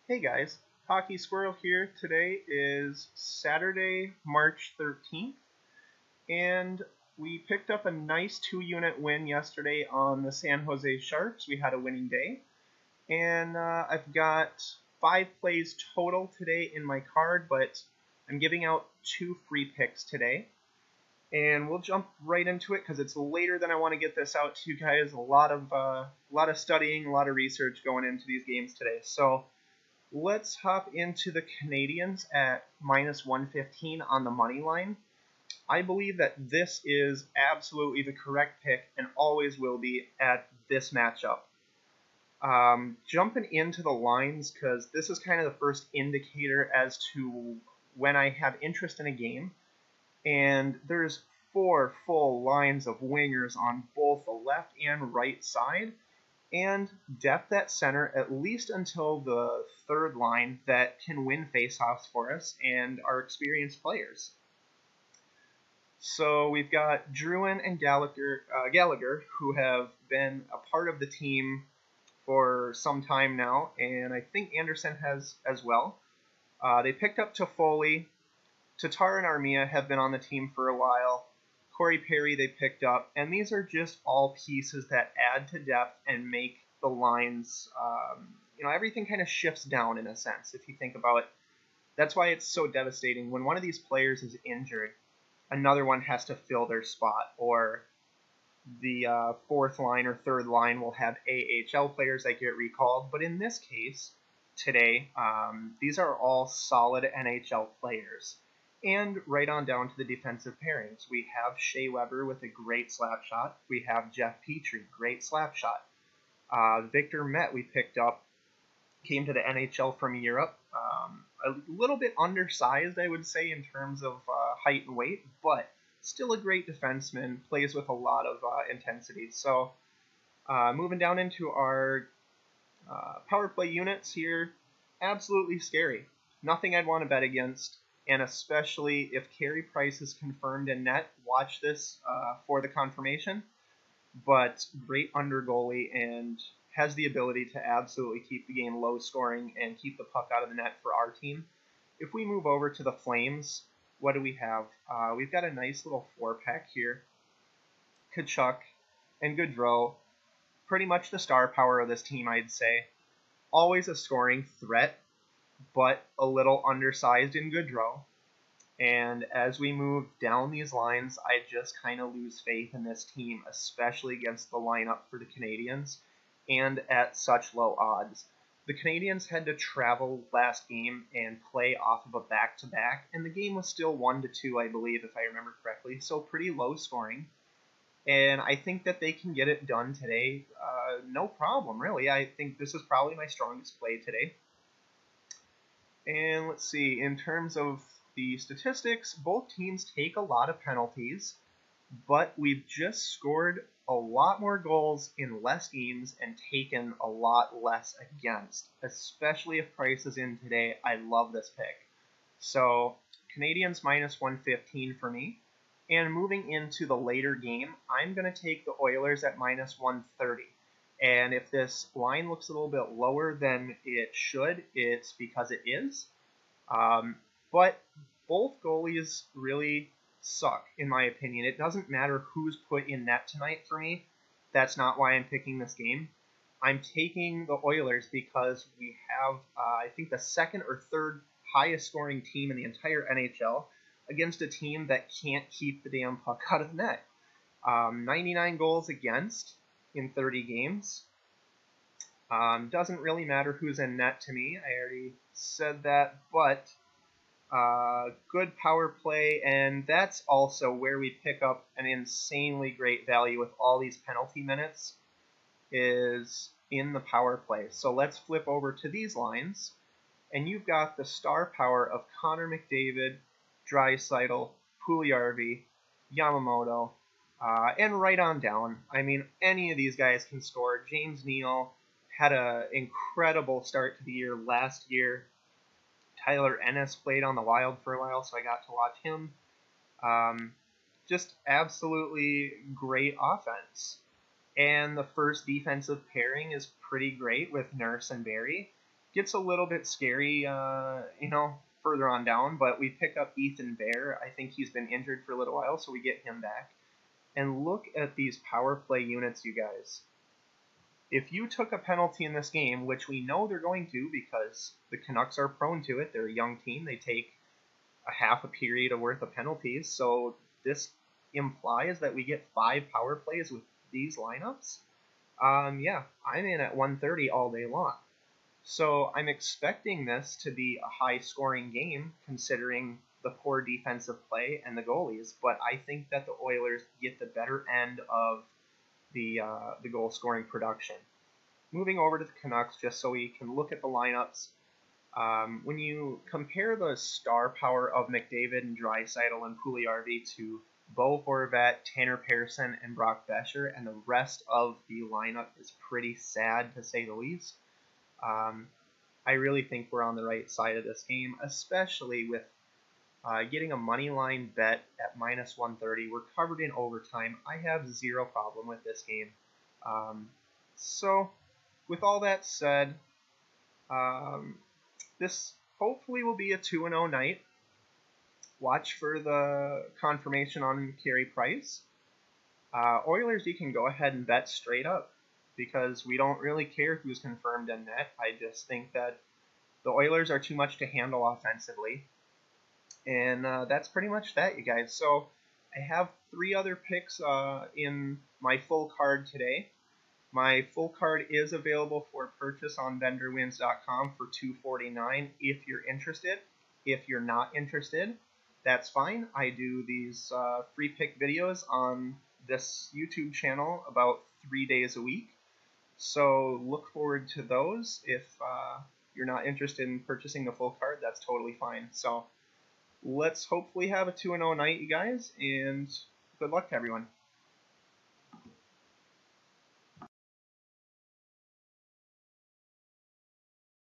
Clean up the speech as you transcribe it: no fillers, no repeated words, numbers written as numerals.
Hey guys, Hockey Squirrel here. Today is Saturday, March 13th, and we picked up a nice 2-unit win yesterday on the San Jose Sharks. We had a winning day, and I've got 5 plays total today in my card, but I'm giving out 2 free picks today. And we'll jump right into it because it's later than I want to get this out to you guys. A lot of studying, a lot of research going into these games today. So let's hop into the Canadians at minus 115 on the money line. I believe that this is absolutely the correct pick and always will be at this matchup. Jumping into the lines because this is kind of the first indicator as to when I have interest in a game. And there's 4 full lines of wingers on both the left and right side, and depth at center at least until the third line that can win faceoffs for us and are experienced players. So we've got Drouin and Gallagher, who have been a part of the team for some time now, and I think Anderson has as well. They picked up Toffoli. Tatar and Armia have been on the team for a while. Corey Perry they picked up, and these are just all pieces that add to depth and make the lines, everything kind of shifts down in a sense, if you think about it. That's why it's so devastating. When one of these players is injured, another one has to fill their spot, or the fourth line or third line will have AHL players that get recalled. But in this case, today, these are all solid NHL players. And right on down to the defensive pairings. We have Shea Weber with a great slap shot. We have Jeff Petrie, great slap shot. Victor Met we picked up, came to the NHL from Europe. A little bit undersized, I would say, in terms of height and weight, but still a great defenseman, plays with a lot of intensity. So moving down into our power play units here, absolutely scary. Nothing I'd want to bet against. And especially if Carey Price is confirmed in net, watch this for the confirmation. But great under goalie and has the ability to absolutely keep the game low scoring and keep the puck out of the net for our team. If we move over to the Flames, what do we have? We've got a nice little 4-pack here. Tkachuk and Gaudreau, pretty much the star power of this team, I'd say. Always a scoring threat, but a little undersized in Gaudreau. And as we move down these lines, I just kind of lose faith in this team, especially against the lineup for the Canadians, and at such low odds. The Canadians had to travel last game and play off of a back-to-back, and the game was still 1-2, I believe, if I remember correctly, so pretty low scoring. And I think that they can get it done today, no problem, really. I think this is probably my strongest play today. And let's see, in terms of the statistics, both teams take a lot of penalties, but we've just scored a lot more goals in less games and taken a lot less against, especially if Price is in today. I love this pick. So Canadians minus 115 for me. And moving into the later game, I'm going to take the Oilers at minus 130. And if this line looks a little bit lower than it should, it's because it is. But both goalies really suck, in my opinion. It doesn't matter who's put in net tonight for me. That's not why I'm picking this game. I'm taking the Oilers because we have, I think, the second or third highest scoring team in the entire NHL against a team that can't keep the damn puck out of the net. 99 goals against in 30 games. Doesn't really matter who's in net to me. I already said that, but good power play, and that's also where we pick up an insanely great value with all these penalty minutes is in the power play. So let's flip over to these lines, and you've got the star power of Connor McDavid, Draisaitl, Puljujarvi, Yamamoto, and right on down. I mean, any of these guys can score. James Neal had an incredible start to the year last year. Tyler Ennis played on the Wild for a while, so I got to watch him. Just absolutely great offense. And the first defensive pairing is pretty great with Nurse and Barrie. gets a little bit scary, further on down, but we pick up Ethan Bear. I think he's been injured for a little while, so we get him back. And look at these power play units, you guys. If you took a penalty in this game, which we know they're going to because the Canucks are prone to it, they're a young team, they take a half a period of worth of penalties, so this implies that we get 5 power plays with these lineups. Yeah, I'm in at 130 all day long. So I'm expecting this to be a high-scoring game, considering the poor defensive play and the goalies. But I think that the Oilers get the better end of the goal-scoring production. Moving over to the Canucks, just so we can look at the lineups. When you compare the star power of McDavid and Draisaitl and Puljujarvi to Bo Horvat, Tanner Pearson, and Brock Bescher, and the rest of the lineup is pretty sad, to say the least. I really think we're on the right side of this game, especially with getting a money line bet at minus 130. We're covered in overtime. I have zero problem with this game. So, with all that said, this hopefully will be a 2-0 night. Watch for the confirmation on Carey Price. Oilers, you can go ahead and bet straight up, because we don't really care who's confirmed in net. I just think that the Oilers are too much to handle offensively. And that's pretty much that, you guys. So I have 3 other picks in my full card today. My full card is available for purchase on vendorwins.com for $249 if you're interested. If you're not interested, that's fine. I do these free pick videos on this YouTube channel about 3 days a week. So look forward to those. If you're not interested in purchasing the full card, that's totally fine. So let's hopefully have a 2-0 night, you guys, and good luck to everyone.